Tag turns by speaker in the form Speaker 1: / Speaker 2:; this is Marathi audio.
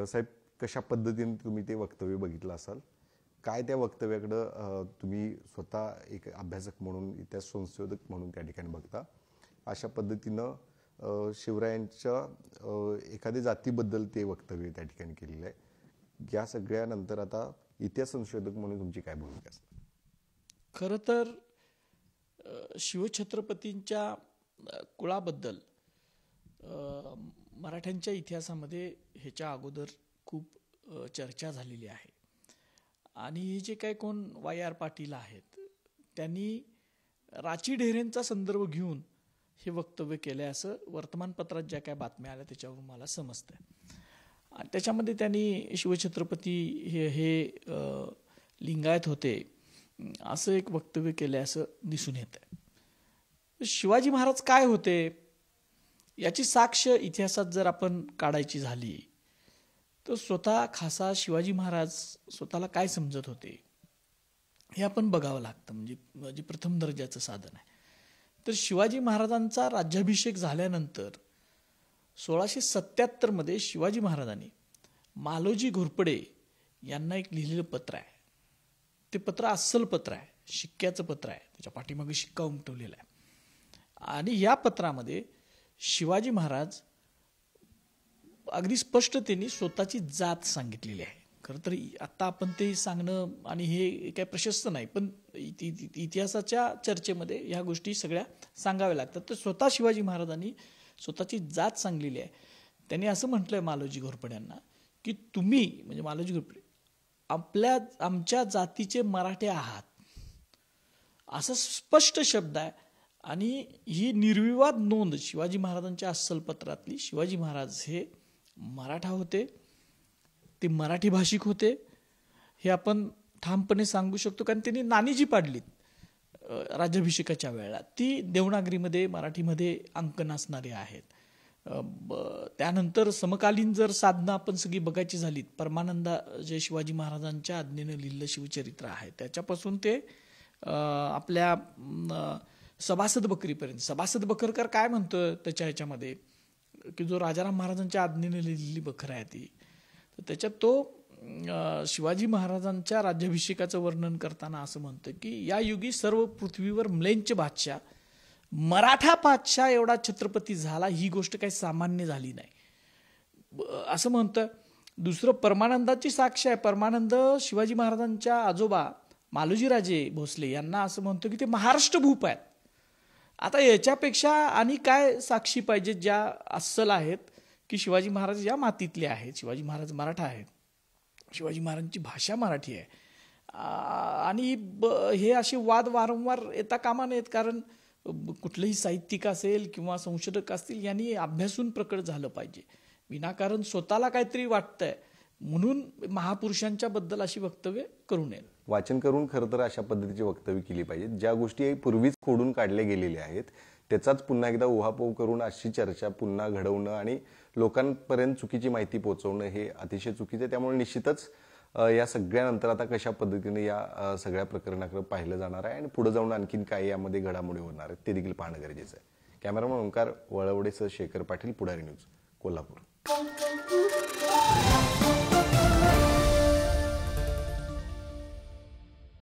Speaker 1: साहेब, कशा पद्धतीने तुम्ही ते वक्तव्य बघितलं असाल? काय त्या वक्तव्याकडे तुम्ही स्वतः एक अभ्यासक म्हणून, इतिहास संशोधक म्हणून त्या ठिकाणी बघता? अशा पद्धतीनं शिवरायांच्या एखाद्या जातीबद्दल ते वक्तव्य त्या ठिकाणी केलेलं आहे. या सगळ्यानंतर आता इतिहास संशोधक म्हणून तुमची काय भूमिका असते?
Speaker 2: खरं तर शिवछत्रपतींच्या कुळाबद्दल मराठ्यांच्या इतिहासामध्ये ह्याच्या अगोदर खूप चर्चा झालेली आहे. आणि हे जे काही कोण YR पाटील आहेत त्यांनी राची ढेरेंचा संदर्भ घेऊन हे वक्तव्य केले असं वर्तमानपत्रात ज्या काय बातम्या आल्या त्याच्यावरून मला समजतं. आणि त्याच्यामध्ये त्यांनी शिवछत्रपती हे लिंगायत होते असं एक वक्तव्य केलं असं दिसून येतं. शिवाजी महाराज काय होते याची साक्ष इतिहासात जर आपण काढायची झाली तर स्वतः खासा शिवाजी महाराज स्वतःला काय समजत होते हे आपण बघावं लागतं. म्हणजे प्रथम दर्जाचं साधन आहे. तर शिवाजी महाराजांचा राज्याभिषेक झाल्यानंतर 1677 मध्ये शिवाजी महाराजांनी मालोजी घोरपडे यांना एक लिहिलेलं पत्र आहे. ते पत्र अस्सल पत्र आहे, शिक्क्याचं पत्र आहे, त्याच्या पाठीमागे शिक्का उमटवलेला आहे. आणि या पत्रामध्ये शिवाजी महाराज अगदी स्पष्टतेने स्वतःची जात सांगितलेली आहे. खरं तर आता आपण ते सांगणं आणि हे काही प्रशस्त नाही, पण इतिहासाच्या चर्चेमध्ये ह्या गोष्टी सगळ्या सांगाव्या लागतात. तर स्वतः शिवाजी महाराजांनी स्वतःची जात सांगलेली आहे. त्यांनी असं म्हटलंय मालोजी घोरपडे यांना की तुम्ही म्हणजे मालोजी घोरपडे आमच्या जातीचे मराठे आहात, असा स्पष्ट शब्द आहे. आणि ही निर्विवाद नोंद शिवाजी महाराजांच्या अस्सल पत्रातली, शिवाजी महाराज हे मराठा होते, ते मराठी भाषिक होते हे आपण ठामपणे सांगू शकतो. कारण त्यांनी नाणी जी पाडलीत राज्याभिषेकाच्या वेळेला ती देवनागरीमध्ये मराठीमध्ये अंकन असणारे आहेत. त्यानंतर समकालीन जर साधनं आपण सगळी बघायची झालीत, परमानंदा जे शिवाजी महाराजांच्या आज्ञेनं लिहिलेलं शिवचरित्र आहे त्याच्यापासून ते आपल्या सभासद बकरीपर्यंत. सभासद बकरकर काय म्हणतोय त्याच्या ह्याच्यामध्ये की जो राजाराम महाराजांच्या आज्ञेने लिहिलेली बखर आहे ती, तर त्याच्यात तो शिवाजी महाराजांच्या राज्याभिषेकाचं वर्णन करताना असं म्हणतं की या युगी सर्व पृथ्वीवर म्लेंच बादशाह मराठा बादशाह एवढा छत्रपती झाला, ही गोष्ट काही सामान्य झाली नाही असं म्हणतं. दुसरं परमानंदाची साक्ष आहे. परमानंद शिवाजी महाराजांच्या आजोबा मालोजीराजे भोसले यांना असं म्हणतो की ते महाराष्ट्र भूप आहेत. आता याच्यापेक्षा आणि काय साक्षी पाहिजेत ज्या अस्सल आहेत की शिवाजी महाराज या मातीतले आहेत, शिवाजी महाराज मराठा आहेत, शिवाजी महाराजांची भाषा मराठी आहे. आणि हे असे वाद वारंवार येता कामा नयेत. कारण कुठलंही साहित्यिक असेल किंवा संशोधक असतील यांनी अभ्यासून प्रकट झालं पाहिजे. विनाकारण स्वतःला काहीतरी वाटतंय म्हणून महापुरुषांच्या बद्दल अशी वक्तव्य करू नयेत.
Speaker 1: वाचन करून खरं तर अशा पद्धतीची वक्तव्य केली पाहिजेत. ज्या गोष्टी पूर्वीच खोडून काढल्या गेलेल्या आहेत त्याचाच पुन्हा एकदा उहापोह करून अशी चर्चा पुन्हा घडवणं आणि लोकांपर्यंत चुकीची माहिती पोहोचवणं हे अतिशय चुकीचं आहे. त्यामुळे निश्चितच या सगळ्यानंतर आता कशा पद्धतीने या सगळ्या प्रकरणाकडे पाहिलं जाणार आहे आणि पुढे जाऊन आणखीन काय यामध्ये घडामोडी होणार आहेत ते देखील पाहणं गरजेचं आहे. कॅमेरामन ओंकार वळवडेसह शेखर पाटील, पुढारी न्यूज, कोल्हापूर.